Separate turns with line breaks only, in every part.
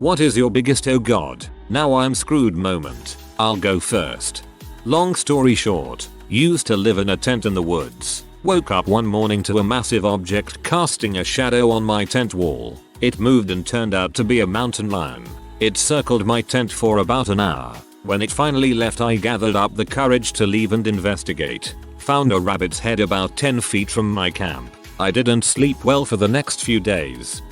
What is your biggest oh god, now I'm screwed moment? I'll go first. Long story short, used to live in a tent in the woods. Woke up one morning to a massive object casting a shadow on my tent wall. It moved and turned out to be a mountain lion. It circled my tent for about an hour. When it finally left, I gathered up the courage to leave and investigate. Found a rabbit's head about 10 feet from my camp. I didn't sleep well for the next few days.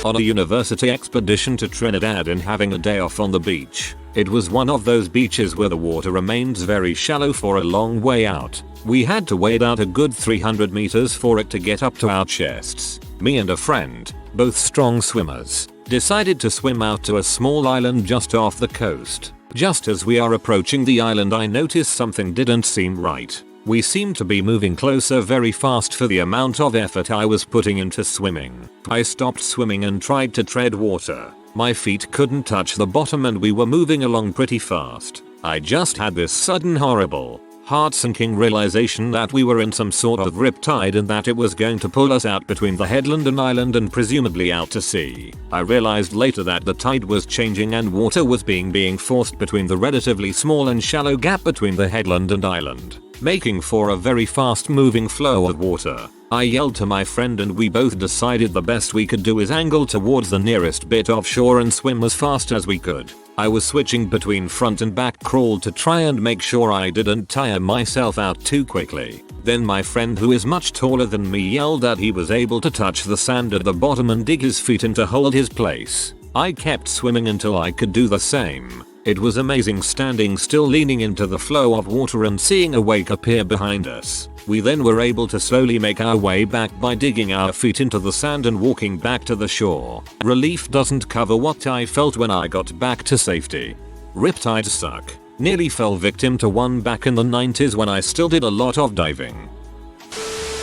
On a university expedition to Trinidad and having a day off on the beach. It was one of those beaches where the water remains very shallow for a long way out. We had to wade out a good 300 meters for it to get up to our chests. Me and a friend, both strong swimmers, decided to swim out to a small island just off the coast. Just as we are approaching the island, I noticed something didn't seem right. We seemed to be moving closer very fast for the amount of effort I was putting into swimming. I stopped swimming and tried to tread water. My feet couldn't touch the bottom and we were moving along pretty fast. I just had this sudden horrible, heart-sinking realization that we were in some sort of riptide and that it was going to pull us out between the headland and island and presumably out to sea. I realized later that the tide was changing and water was being forced between the relatively small and shallow gap between the headland and island, making for a very fast moving flow of water. I yelled to my friend and we both decided the best we could do is angle towards the nearest bit of shore and swim as fast as we could. I was switching between front and back crawl to try and make sure I didn't tire myself out too quickly. Then my friend, who is much taller than me, yelled that he was able to touch the sand at the bottom and dig his feet in to hold his place. I kept swimming until I could do the same. It was amazing standing still, leaning into the flow of water and seeing a wake appear behind us. We then were able to slowly make our way back by digging our feet into the sand and walking back to the shore. Relief doesn't cover what I felt when I got back to safety. Riptides suck. Nearly fell victim to one back in the 90s when I still did a lot of diving.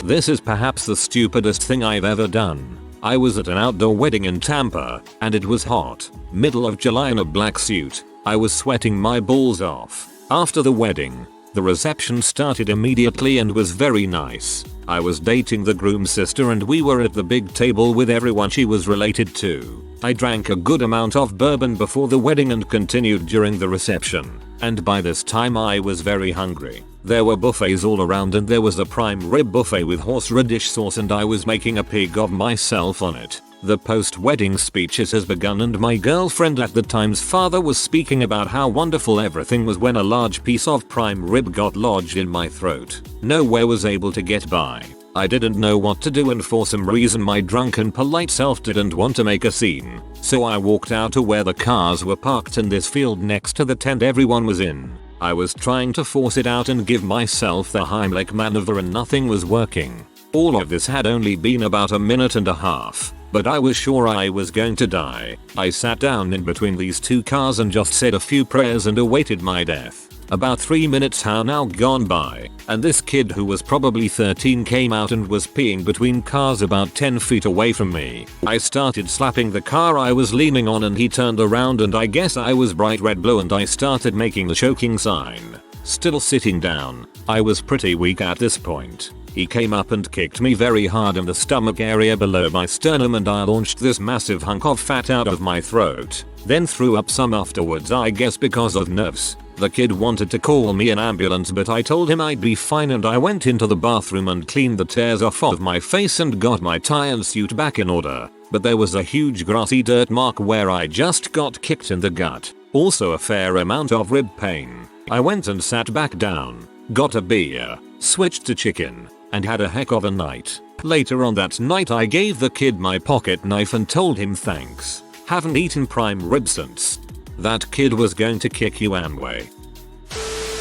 This is perhaps the stupidest thing I've ever done. I was at an outdoor wedding in Tampa, and it was hot. Middle of July in a black suit. I was sweating my balls off. After the wedding, the reception started immediately and was very nice. I was dating the groom's sister and we were at the big table with everyone she was related to. I drank a good amount of bourbon before the wedding and continued during the reception. And by this time I was very hungry. There were buffets all around and there was a prime rib buffet with horseradish sauce and I was making a pig of myself on it. The post-wedding speeches has begun and my girlfriend at the time's father was speaking about how wonderful everything was when a large piece of prime rib got lodged in my throat. Nowhere was able to get by. I didn't know what to do and for some reason my drunken polite self didn't want to make a scene. So I walked out to where the cars were parked in this field next to the tent everyone was in. I was trying to force it out and give myself the Heimlich maneuver and nothing was working. All of this had only been about a minute and a half. But I was sure I was going to die. I sat down in between these two cars and just said a few prayers and awaited my death. About 3 minutes had now gone by, and this kid who was probably 13 came out and was peeing between cars about 10 feet away from me. I started slapping the car I was leaning on and he turned around and I guess I was bright red blue and I started making the choking sign. Still sitting down, I was pretty weak at this point. He came up and kicked me very hard in the stomach area below my sternum and I launched this massive hunk of fat out of my throat. Then threw up some afterwards, I guess because of nerves. The kid wanted to call me an ambulance but I told him I'd be fine and I went into the bathroom and cleaned the tears off of my face and got my tie and suit back in order. But there was a huge grassy dirt mark where I just got kicked in the gut. Also a fair amount of rib pain. I went and sat back down, got a beer, switched to chicken, and had a heck of a night. Later on that night I gave the kid my pocket knife and told him thanks. Haven't eaten prime rib since. That kid was going to kick you anyway.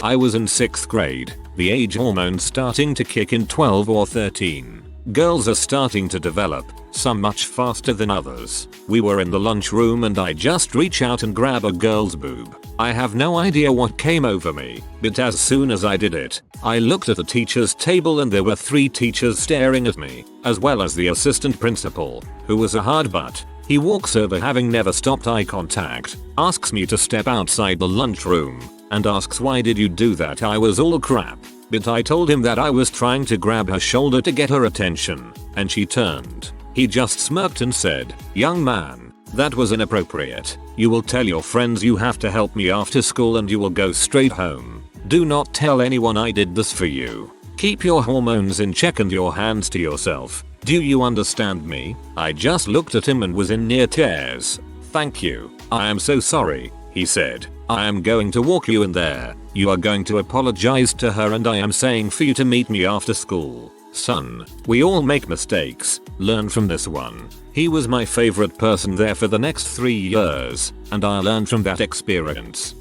I was in 6th grade, the age hormones starting to kick in 12 or 13. Girls are starting to develop, some much faster than others. We were in the lunchroom and I just reach out and grab a girl's boob. I have no idea what came over me, but as soon as I did it, I looked at the teacher's table and there were 3 teachers staring at me, as well as the assistant principal, who was a hard butt. He walks over, having never stopped eye contact, asks me to step outside the lunchroom, and asks why did you do that. I was all crap, but I told him that I was trying to grab her shoulder to get her attention, and she turned. He just smirked and said, "Young man, That was inappropriate. You will tell your friends you have to help me after school and you will go straight home. Do not tell anyone I did this for you. Keep your hormones in check and your hands to yourself. Do you understand me? I just looked at him and was in near tears. Thank you. I am so sorry, he said. I am going to walk you in there. You are going to apologize to her and I am saying for you to meet me after school. Son, we all make mistakes. Learn from this one. He was my favorite person there for the next 3 years, and I learned from that experience.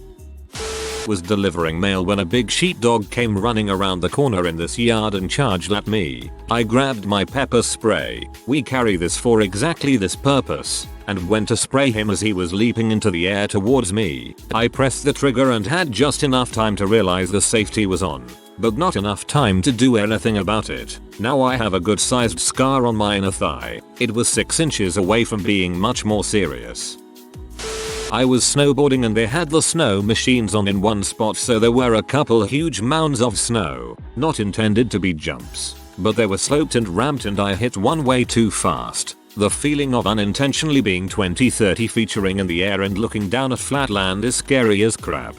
Was delivering mail when a big sheepdog came running around the corner in this yard and charged at me. I grabbed my pepper spray. We carry this for exactly this purpose, and went to spray him as he was leaping into the air towards me. I pressed the trigger and had just enough time to realize the safety was on, but not enough time to do anything about it. Now I have a good sized scar on my inner thigh. It was 6 inches away from being much more serious. I was snowboarding and they had the snow machines on in one spot, so there were a couple huge mounds of snow, not intended to be jumps, but they were sloped and ramped and I hit one way too fast. The feeling of unintentionally being 20-30 featuring in the air and looking down at flat land is scary as crap.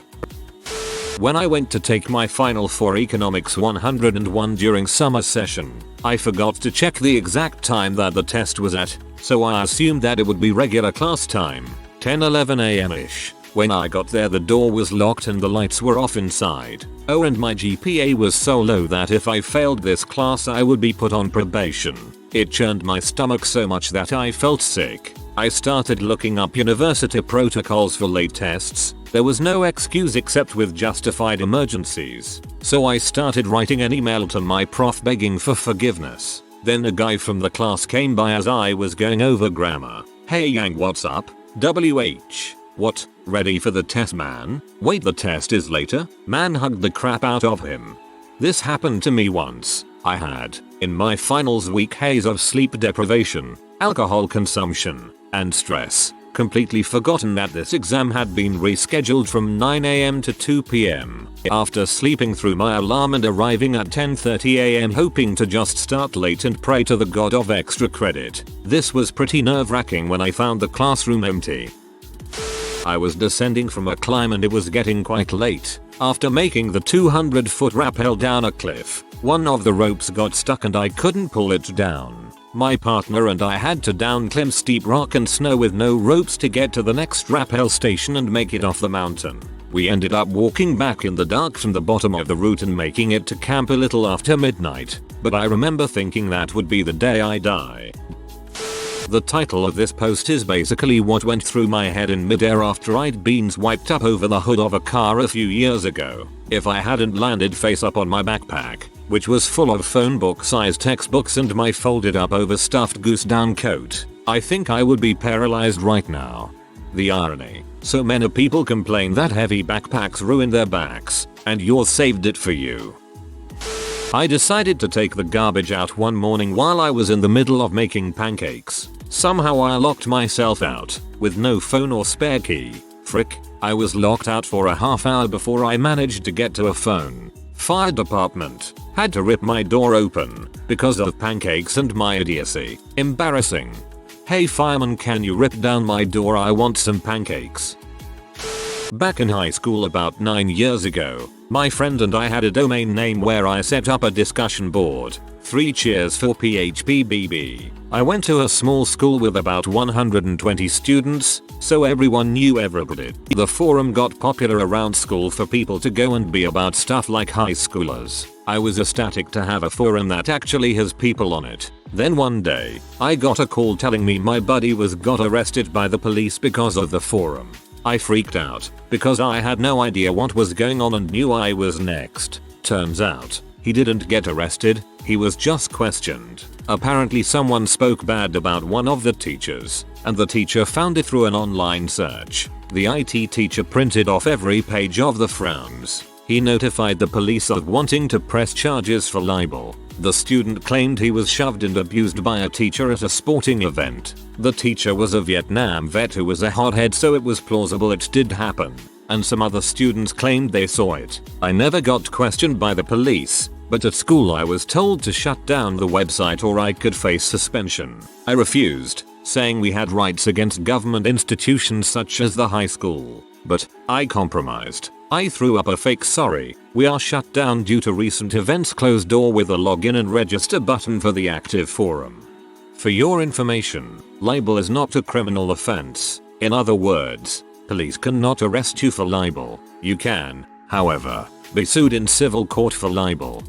When I went to take my final for Economics 101 during summer session, I forgot to check the exact time that the test was at, so I assumed that it would be regular class time. 10:11 am ish. When I got there the door was locked and the lights were off inside. Oh, and my GPA was so low that if I failed this class I would be put on probation. It churned my stomach so much that I felt sick. I started looking up university protocols for late tests. There was no excuse except with justified emergencies. So I started writing an email to my prof begging for forgiveness. Then a guy from the class came by as I was going over grammar. Hey Yang, what's up? WH. What? Ready for the test, man? Wait, the test is later? Man hugged the crap out of him. This happened to me once. I had, in my finals week haze of sleep deprivation, alcohol consumption, and stress, completely forgotten that this exam had been rescheduled from 9 am to 2 pm. After sleeping through my alarm and arriving at 10:30 am hoping to just start late and pray to the god of extra credit. This was pretty nerve-wracking when I found the classroom empty. I was descending from a climb and it was getting quite late. After making the 200-foot rappel down a cliff, one of the ropes got stuck and I couldn't pull it down. My partner and I had to downclimb steep rock and snow with no ropes to get to the next rappel station and make it off the mountain. We ended up walking back in the dark from the bottom of the route and making it to camp a little after midnight, but I remember thinking that would be the day I die. The title of this post is basically what went through my head in midair after I'd been swiped up over the hood of a car a few years ago. If I hadn't landed face up on my backpack, which was full of phone book sized textbooks and my folded up overstuffed goose down coat, I think I would be paralyzed right now. The irony. So many people complain that heavy backpacks ruin their backs, and yours saved it for you. I decided to take the garbage out one morning while I was in the middle of making pancakes. Somehow I locked myself out, with no phone or spare key. Frick, I was locked out for a half hour before I managed to get to a phone. Fire department. Had to rip my door open, because of pancakes and my idiocy. Embarrassing. Hey fireman, can you rip down my door? I want some pancakes. Back in high school about 9 years ago, my friend and I had a domain name where I set up a discussion board. 3 cheers for PHPBB. I went to a small school with about 120 students, so everyone knew everybody. The forum got popular around school for people to go and be about stuff like high schoolers. I was ecstatic to have a forum that actually has people on it. Then one day, I got a call telling me my buddy got arrested by the police because of the forum. I freaked out, because I had no idea what was going on and knew I was next. Turns out, he didn't get arrested, he was just questioned. Apparently someone spoke bad about one of the teachers, and the teacher found it through an online search. The IT teacher printed off every page of the frowns. He notified the police of wanting to press charges for libel. The student claimed he was shoved and abused by a teacher at a sporting event. The teacher was a Vietnam vet who was a hothead, so it was plausible it did happen. And some other students claimed they saw it. I never got questioned by the police, but at school I was told to shut down the website or I could face suspension. I refused, saying we had rights against government institutions such as the high school. But I compromised. I threw up a fake sorry, we are shut down due to recent events closed door with a login and register button for the active forum. For your information, libel is not a criminal offense. In other words, police cannot arrest you for libel. You can, however, be sued in civil court for libel.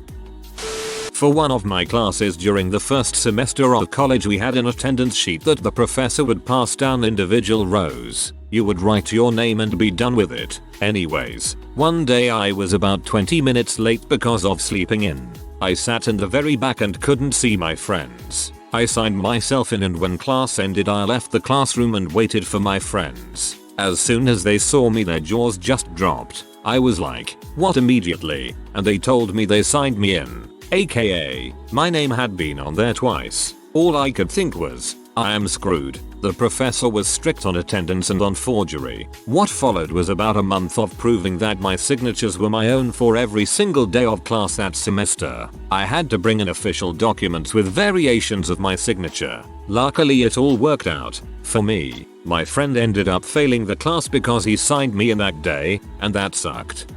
For one of my classes during the first semester of college, we had an attendance sheet that the professor would pass down individual rows. You would write your name and be done with it. Anyways, one day I was about 20 minutes late because of sleeping in. I sat in the very back and couldn't see my friends. I signed myself in, and when class ended I left the classroom and waited for my friends. As soon as they saw me their jaws just dropped. I was like, what, immediately, and they told me they signed me in. AKA, my name had been on there twice. All I could think was, I am screwed. The professor was strict on attendance and on forgery. What followed was about a month of proving that my signatures were my own for every single day of class that semester. I had to bring in official documents with variations of my signature. Luckily it all worked out. For me, my friend ended up failing the class because he signed me in that day, and that sucked.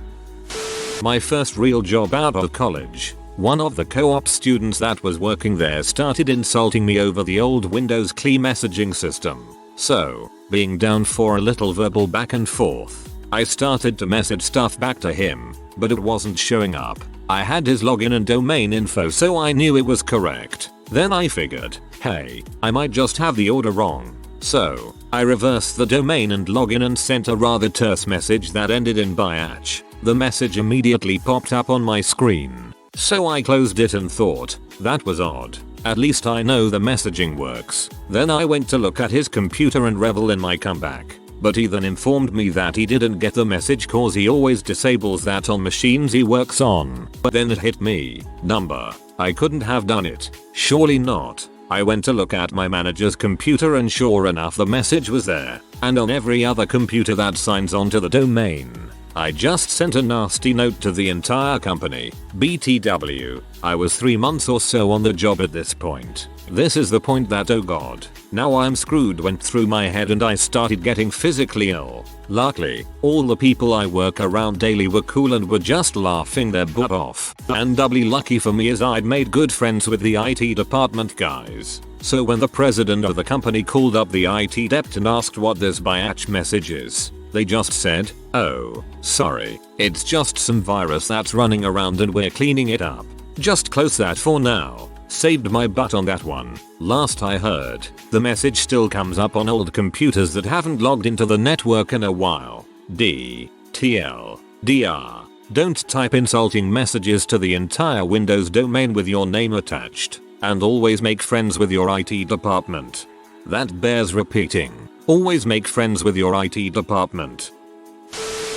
My first real job out of college. One of the co-op students that was working there started insulting me over the old Windows CLI messaging system. So, being down for a little verbal back and forth, I started to message stuff back to him, but it wasn't showing up. I had his login and domain info, so I knew it was correct. Then I figured, hey, I might just have the order wrong. So, I reversed the domain and login and sent a rather terse message that ended in biatch. The message immediately popped up on my screen. So I closed it and thought, that was odd. At least I know the messaging works. Then I went to look at his computer and revel in my comeback. But he then informed me that he didn't get the message cause he always disables that on machines he works on. But then it hit me. Number. I couldn't have done it. Surely not. I went to look at my manager's computer and sure enough the message was there. And on every other computer that signs onto the domain. I just sent a nasty note to the entire company. BTW. I was 3 months or so on the job at this point. This is the point that, oh god, now I'm screwed, went through my head and I started getting physically ill. Luckily, all the people I work around daily were cool and were just laughing their butt off. And doubly lucky for me is I'd made good friends with the IT department guys. So when the president of the company called up the IT dept and asked what this biatch message is, they just said, oh, sorry, it's just some virus that's running around and we're cleaning it up. Just close that for now. Saved my butt on that one. Last I heard, the message still comes up on old computers that haven't logged into the network in a while. DTL. Don't type insulting messages to the entire Windows domain with your name attached. And always make friends with your IT department. That bears repeating. Always make friends with your IT department.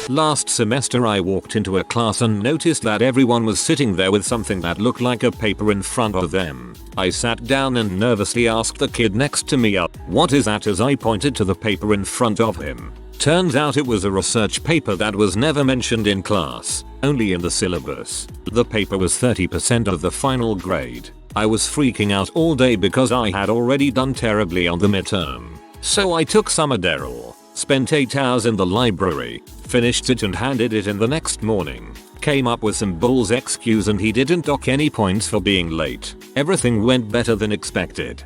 Last semester I walked into a class and noticed that everyone was sitting there with something that looked like a paper in front of them. I sat down and nervously asked the kid next to me, what is that, as I pointed to the paper in front of him. Turns out it was a research paper that was never mentioned in class, only in the syllabus. The paper was 30% of the final grade. I was freaking out all day because I had already done terribly on the midterm. So I took some Adderall, spent 8 hours in the library, finished it and handed it in the next morning. Came up with some bull's excuse and he didn't dock any points for being late. Everything went better than expected.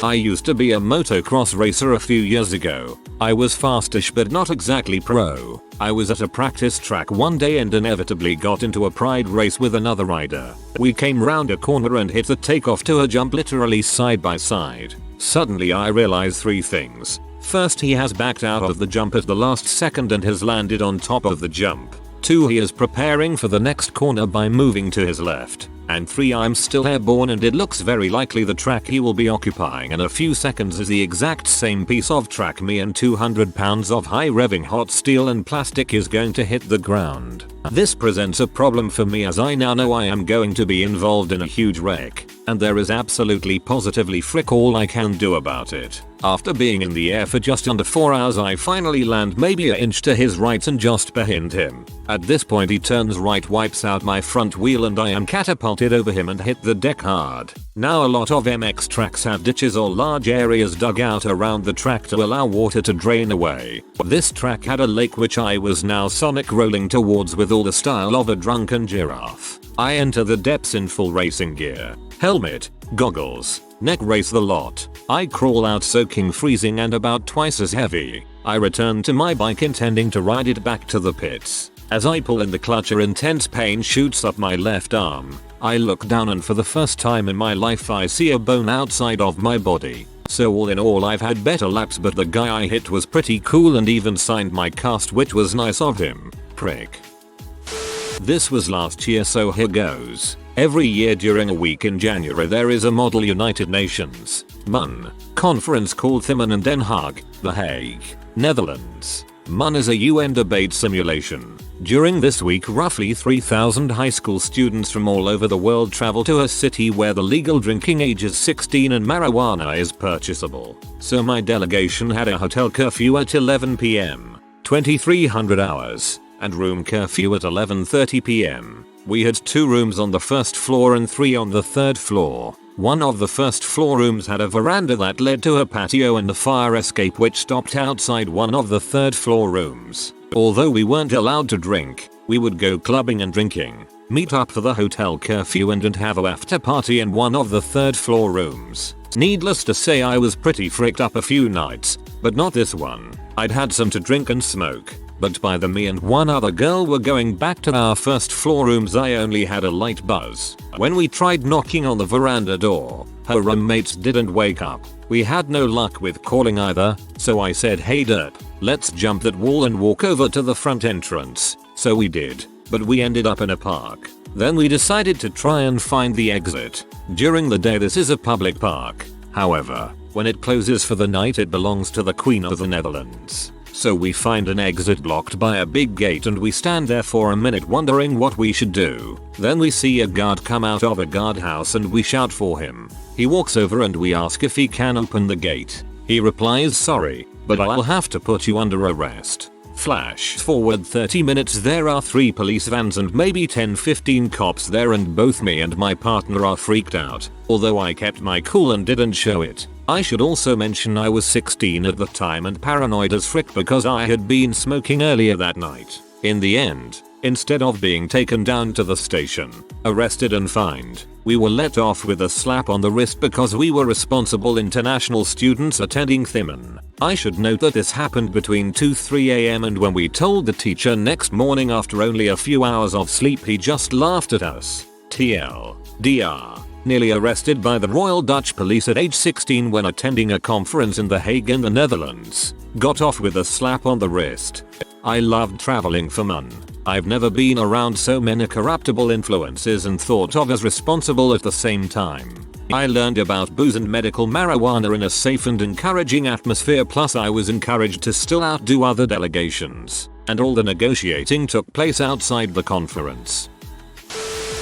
I used to be a motocross racer a few years ago. I was fastish but not exactly pro. I was at a practice track one day and inevitably got into a pride race with another rider. We came round a corner and hit the takeoff to a jump literally side by side. Suddenly I realized 3 things. First, he has backed out of the jump at the last second and has landed on top of the jump. 2, he is preparing for the next corner by moving to his left. And 3, I'm still airborne and it looks very likely the track he will be occupying in a few seconds is the exact same piece of track me and 200 pounds of high revving hot steel and plastic is going to hit the ground. This presents a problem for me as I now know I am going to be involved in a huge wreck. and there is absolutely positively frick all I can do about it. After being in the air for just under 4 hours, I finally land maybe an inch to his right and just behind him. At this point he turns right, wipes out my front wheel, and I am catapulted over him and hit the deck hard. Now a lot of MX tracks have ditches or large areas dug out around the track to allow water to drain away. This track had a lake which I was now sonic rolling towards with all the style of a drunken giraffe. I enter the depths in full racing gear, helmet, goggles, neck brace, the lot. I crawl out soaking, freezing, and about twice as heavy. I return to my bike intending to ride it back to the pits. As I pull in the clutch, intense pain shoots up my left arm. I look down and for the first time in my life I see a bone outside of my body. So all in all I've had better laps, but the guy I hit was pretty cool and even signed my cast, which was nice of him. Prick. This was last year, so here goes. Every year during a week in January there is a Model United Nations MUN conference called Thimmen in Den Haag, The Hague, Netherlands. MUN is a UN debate simulation. During this week roughly 3,000 high school students from all over the world travel to a city where the legal drinking age is 16 and marijuana is purchasable. So my delegation had a hotel curfew at 11 PM, 2300 hours, and room curfew at 11:30 PM. We had 2 rooms on the first floor and 3 on the third floor. One of the first floor rooms had a veranda that led to a patio and a fire escape which stopped outside one of the third floor rooms. Although we weren't allowed to drink, we would go clubbing and drinking, meet up for the hotel curfew, and have a after party in one of the third floor rooms. Needless to say I was pretty fricked up a few nights, but not this one. I'd had some to drink and smoke. But by the me and one other girl were going back to our first floor rooms I only had a light buzz. When we tried knocking on the veranda door, her roommates didn't wake up. We had no luck with calling either, so I said, "Hey derp, let's jump that wall and walk over to the front entrance." So we did, but we ended up in a park. Then we decided to try and find the exit. During the day this is a public park. However, when it closes for the night it belongs to the Queen of the Netherlands. So we find an exit blocked by a big gate and we stand there for a minute wondering what we should do. Then we see a guard come out of a guardhouse and we shout for him. He walks over and we ask if he can open the gate. He replies, "Sorry, but I'll have to put you under arrest." Flash forward 30 minutes, there are 3 police vans and maybe 10-15 cops there, and both me and my partner are freaked out, although I kept my cool and didn't show it. I should also mention I was 16 at the time and paranoid as frick because I had been smoking earlier that night. In the end, instead of being taken down to the station, arrested and fined, we were let off with a slap on the wrist because we were responsible international students attending Thimmen. I should note that this happened between 2-3 AM, and when we told the teacher next morning after only a few hours of sleep he just laughed at us. TLDR. Nearly arrested by the Royal Dutch Police at age 16 when attending a conference in The Hague in the Netherlands. Got off with a slap on the wrist. I loved traveling for MUN. I've never been around so many corruptible influences and thought of as responsible at the same time. I learned about booze and medical marijuana in a safe and encouraging atmosphere, plus I was encouraged to still outdo other delegations. And all the negotiating took place outside the conference.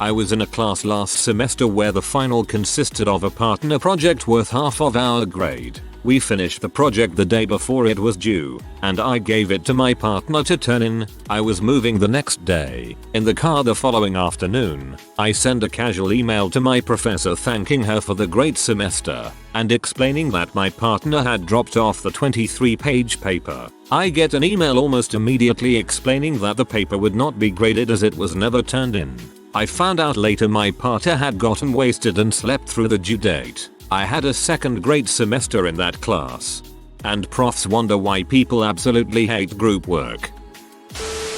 I was in a class last semester where the final consisted of a partner project worth half of our grade. We finished the project the day before it was due, and I gave it to my partner to turn in. I was moving the next day. In the car the following afternoon, I send a casual email to my professor thanking her for the great semester, and explaining that my partner had dropped off the 23-page paper. I get an email almost immediately explaining that the paper would not be graded as it was never turned in. I found out later my partner had gotten wasted and slept through the due date. I had a second great semester in that class. And profs wonder why people absolutely hate group work.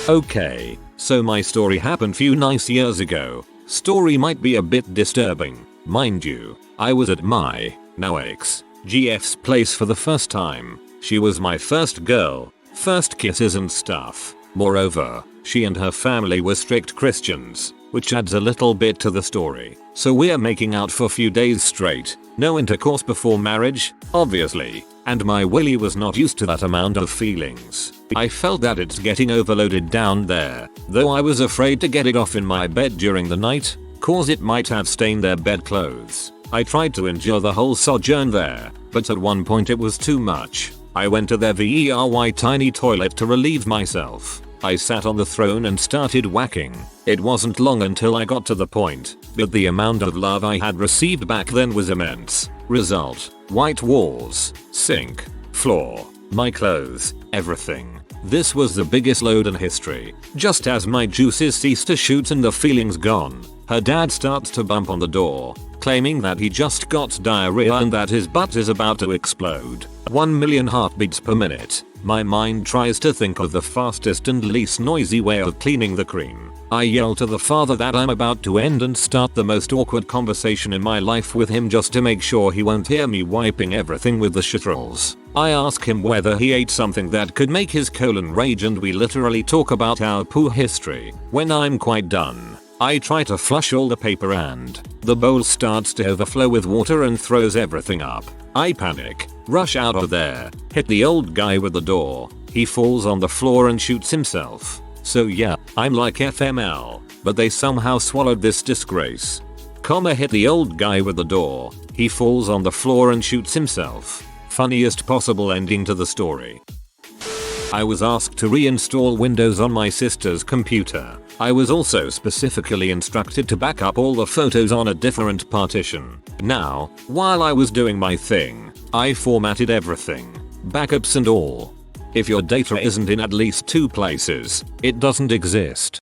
Okay, so my story happened few nice years ago. Story might be a bit disturbing. Mind you, I was at my, now ex, GF's place for the first time. She was my first girl, first kisses and stuff. Moreover, she and her family were strict Christians, which adds a little bit to the story. So we're making out for a few days straight. No intercourse before marriage, obviously. And my willy was not used to that amount of feelings. I felt that it's getting overloaded down there, though I was afraid to get it off in my bed during the night, cause it might have stained their bedclothes. I tried to endure the whole sojourn there, but at one point it was too much. I went to their very tiny toilet to relieve myself. I sat on the throne and started whacking. It wasn't long until I got to the point, but the amount of love I had received back then was immense. Result: white walls, sink, floor, my clothes, everything. This was the biggest load in history. Just as my juices ceased to shoot and the feelings gone, her dad starts to bump on the door, claiming that he just got diarrhea and that his butt is about to explode. 1 million heartbeats per minute. My mind tries to think of the fastest and least noisy way of cleaning the cream. I yell to the father that I'm about to end and start the most awkward conversation in my life with him just to make sure he won't hear me wiping everything with the shitrolls. I ask him whether he ate something that could make his colon rage and we literally talk about our poo history. When I'm quite done, I try to flush all the paper and the bowl starts to overflow with water and throws everything up. I panic, rush out of there, hit the old guy with the door. He falls on the floor and shoots himself. So yeah, I'm like FML, but they somehow swallowed this disgrace. Hit the old guy with the door. He falls on the floor and shoots himself. Funniest possible ending to the story. I was asked to reinstall Windows on my sister's computer. I was also specifically instructed to back up all the photos on a different partition. Now, while I was doing my thing, I formatted everything, backups and all. If your data isn't in at least 2 places, it doesn't exist.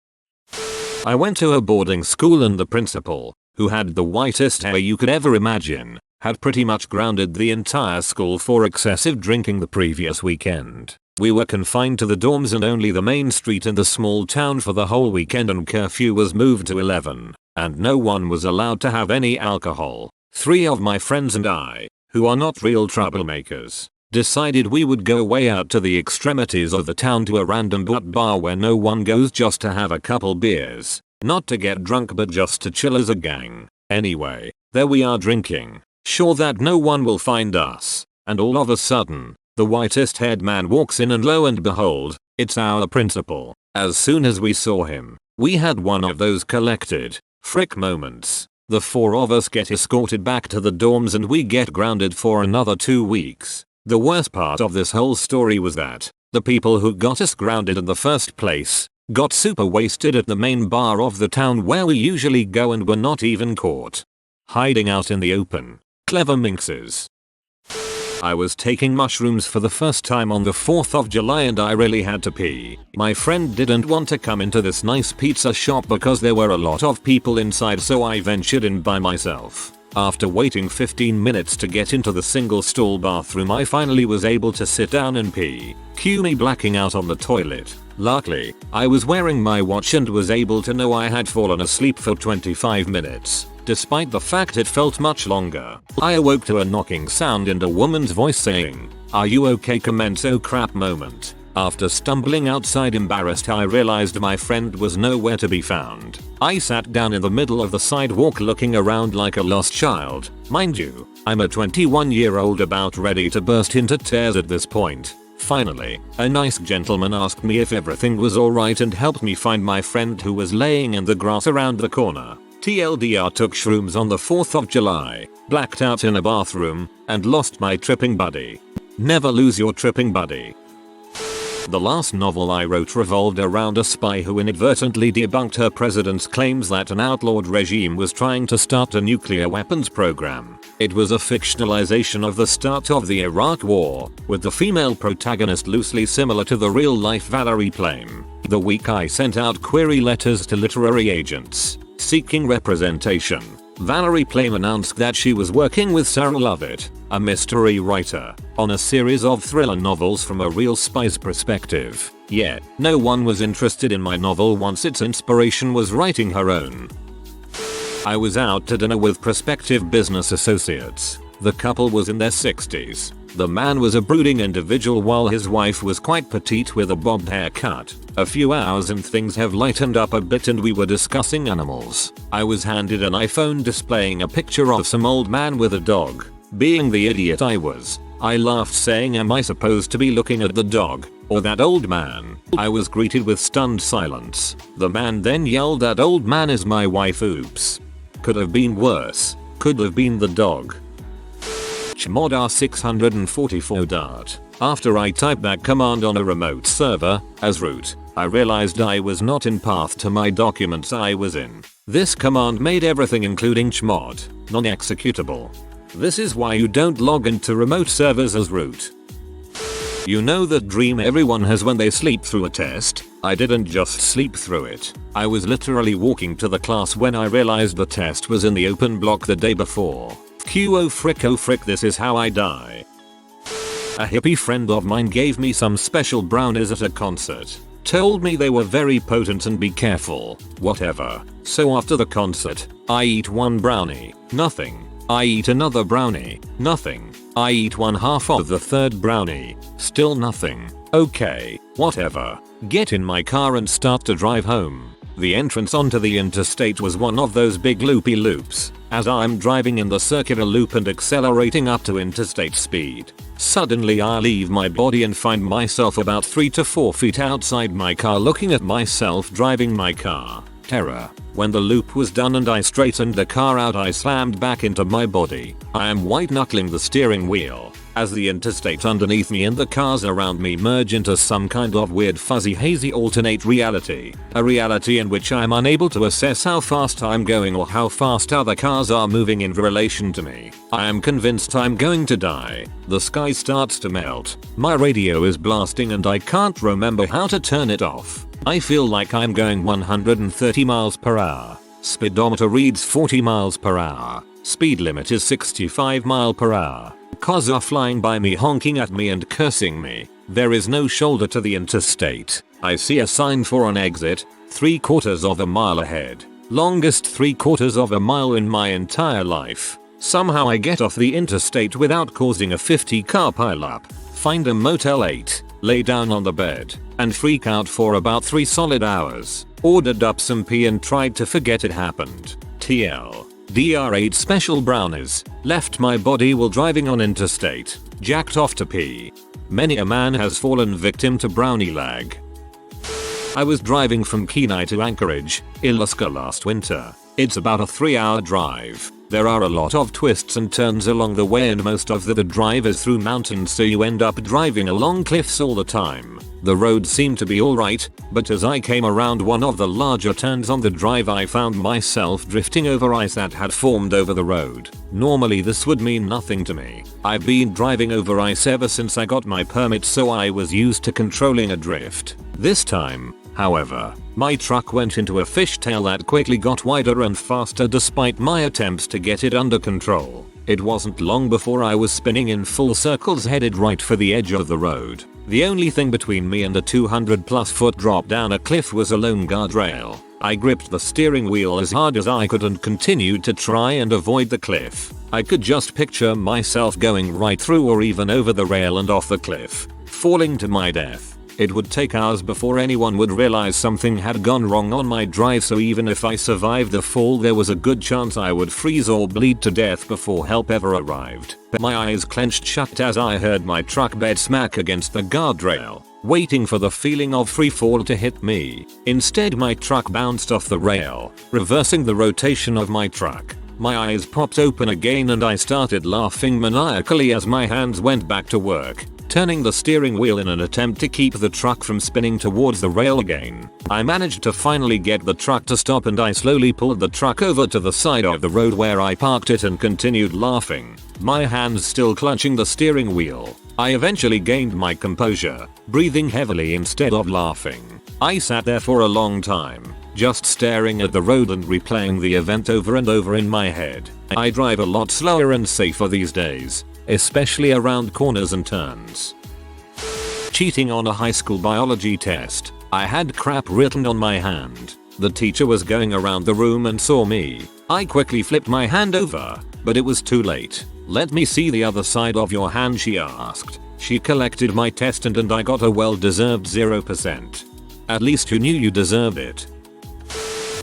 I went to a boarding school and the principal, who had the whitest hair you could ever imagine, had pretty much grounded the entire school for excessive drinking the previous weekend. We were confined to the dorms and only the main street in the small town for the whole weekend, and curfew was moved to 11, and no one was allowed to have any alcohol. 3 of my friends and I, who are not real troublemakers, decided we would go way out to the extremities of the town to a random butt bar where no one goes just to have a couple beers. Not to get drunk but just to chill as a gang. Anyway, there we are drinking, sure that no one will find us, and all of a sudden, the whitest haired man walks in and lo and behold, it's our principal. As soon as we saw him, we had one of those collected frick moments. The 4 of us get escorted back to the dorms and we get grounded for another 2 weeks. The worst part of this whole story was that the people who got us grounded in the first place got super wasted at the main bar of the town where we usually go and were not even caught. Hiding out in the open. Clever minxes. I was taking mushrooms for the first time on the 4th of July and I really had to pee. My friend didn't want to come into this nice pizza shop because there were a lot of people inside, so I ventured in by myself. After waiting 15 minutes to get into the single stall bathroom, I finally was able to sit down and pee. Cue me blacking out on the toilet. Luckily, I was wearing my watch and was able to know I had fallen asleep for 25 minutes. Despite the fact it felt much longer, I awoke to a knocking sound and a woman's voice saying, "Are you okay?" Oh crap moment. After stumbling outside embarrassed, I realized my friend was nowhere to be found. I sat down in the middle of the sidewalk looking around like a lost child. Mind you, I'm a 21-year-old about ready to burst into tears at this point. Finally, a nice gentleman asked me if everything was alright and helped me find my friend who was laying in the grass around the corner. TLDR, took shrooms on the 4th of July, blacked out in a bathroom, and lost my tripping buddy. Never lose your tripping buddy. The last novel I wrote revolved around a spy who inadvertently debunked her president's claims that an outlawed regime was trying to start a nuclear weapons program. It was a fictionalization of the start of the Iraq War, with the female protagonist loosely similar to the real-life Valerie Plame. The week I sent out query letters to literary agents seeking representation, Valerie Plame announced that she was working with Sarah Lovett, a mystery writer, on a series of thriller novels from a real spy's perspective. Yet, no one was interested in my novel once its inspiration was writing her own. I was out to dinner with prospective business associates. The couple was in their 60s. The man was a brooding individual while his wife was quite petite with a bobbed haircut. A few hours and things have lightened up a bit and we were discussing animals. I was handed an iPhone displaying a picture of some old man with a dog. Being the idiot I was, I laughed saying, "Am I supposed to be looking at the dog or that old man?" I was greeted with stunned silence. The man then yelled, "That old man is my wife." Oops. Could have been worse. Could have been the dog. Chmod R644 dart. After I typed that command on a remote server, as root, I realized I was not in path to my documents I was in. This command made everything including chmod non-executable. This is why you don't log into remote servers as root. You know that dream everyone has when they sleep through a test? I didn't just sleep through it. I was literally walking to the class when I realized the test was in the open block the day before. Oh frick, this is how I die. A hippie friend of mine gave me some special brownies at a concert. Told me they were very potent and be careful. Whatever. So after the concert, I eat one brownie. Nothing. I eat another brownie. Nothing. I eat one half of the third brownie. Still nothing. Okay. Whatever. Get in my car and start to drive home. The entrance onto the interstate was one of those big loopy loops. As I'm driving in the circular loop and accelerating up to interstate speed, suddenly I leave my body and find myself about 3 to 4 feet outside my car looking at myself driving my car. Terror. When the loop was done and I straightened the car out, I slammed back into my body. I am white knuckling the steering wheel as the interstate underneath me and the cars around me merge into some kind of weird fuzzy hazy alternate reality. A reality in which I'm unable to assess how fast I'm going or how fast other cars are moving in relation to me. I am convinced I'm going to die. The sky starts to melt. My radio is blasting and I can't remember how to turn it off. I feel like I'm going 130 miles per hour. Speedometer reads 40 miles per hour. Speed limit is 65 miles per hour. Cars are flying by me, honking at me and cursing me. There is no shoulder to the interstate. I see a sign for an exit, 3/4 of a mile ahead. Longest 3/4 of a mile in my entire life. Somehow I get off the interstate without causing a 50-car pileup. Find a Motel 8, lay down on the bed, and freak out for about 3 solid hours. Ordered up some pee and tried to forget it happened. TL. DR8 special brownies. Left my body while driving on interstate. Jacked off to pee. Many a man has fallen victim to brownie lag. I was driving from Kenai to Anchorage, Alaska last winter. It's about a 3-hour drive. There are a lot of twists and turns along the way and most of the drive is through mountains, so you end up driving along cliffs all the time. The road seemed to be alright, but as I came around one of the larger turns on the drive I found myself drifting over ice that had formed over the road. Normally this would mean nothing to me. I've been driving over ice ever since I got my permit, so I was used to controlling a drift. This time, however, my truck went into a fishtail that quickly got wider and faster despite my attempts to get it under control. It wasn't long before I was spinning in full circles headed right for the edge of the road. The only thing between me and a 200+ foot drop down a cliff was a lone guardrail. I gripped the steering wheel as hard as I could and continued to try and avoid the cliff. I could just picture myself going right through or even over the rail and off the cliff, falling to my death. It would take hours before anyone would realize something had gone wrong on my drive, so even if I survived the fall there was a good chance I would freeze or bleed to death before help ever arrived. My eyes clenched shut as I heard my truck bed smack against the guardrail, waiting for the feeling of free fall to hit me. Instead my truck bounced off the rail, reversing the rotation of my truck. My eyes popped open again and I started laughing maniacally as my hands went back to work, turning the steering wheel in an attempt to keep the truck from spinning towards the rail again. I managed to finally get the truck to stop and I slowly pulled the truck over to the side of the road where I parked it and continued laughing, my hands still clutching the steering wheel. I eventually gained my composure, breathing heavily instead of laughing. I sat there for a long time, just staring at the road and replaying the event over and over in my head. I drive a lot slower and safer these days, especially around corners and turns. Cheating on a high school biology test. I had crap written on my hand. The teacher was going around the room and saw me. I quickly flipped my hand over, but it was too late. "Let me see the other side of your hand," she asked. She collected my test and I got a well-deserved 0%. At least you knew you deserved it.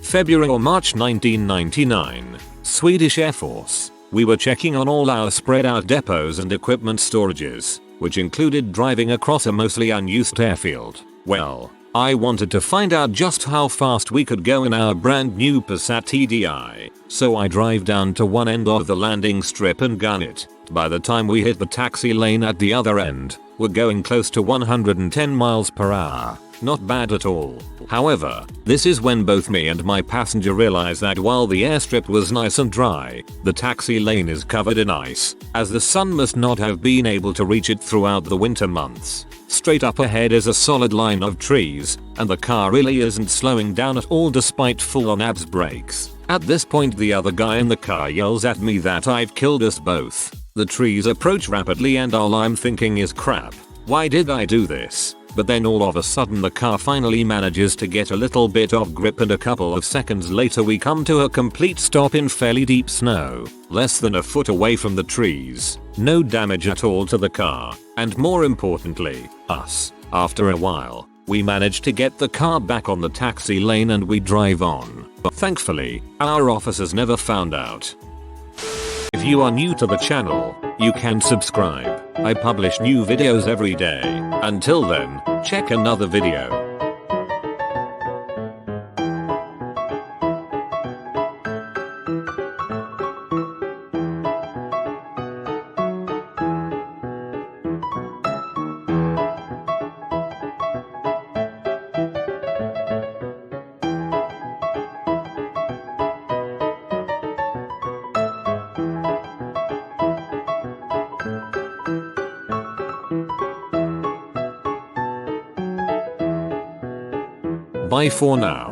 February or March 1999. Swedish Air Force. We were checking on all our spread out depots and equipment storages, which included driving across a mostly unused airfield. Well, I wanted to find out just how fast we could go in our brand new Passat TDI, so I drive down to one end of the landing strip and gun it. By the time we hit the taxi lane at the other end, we're going close to 110 miles per hour. Not bad at all. However, this is when both me and my passenger realize that while the airstrip was nice and dry, the taxi lane is covered in ice, as the sun must not have been able to reach it throughout the winter months. Straight up ahead is a solid line of trees, and the car really isn't slowing down at all despite full-on ABS brakes. At this point the other guy in the car yells at me that I've killed us both. The trees approach rapidly and all I'm thinking is crap. Why did I do this? But then all of a sudden the car finally manages to get a little bit of grip and a couple of seconds later we come to a complete stop in fairly deep snow, less than a foot away from the trees. No damage at all to the car, and more importantly, us. After a while, we manage to get the car back on the taxi lane and we drive on. But thankfully, our officers never found out. If you are new to the channel, you can subscribe. I publish new videos every day. Until then, check another video. Bye for now.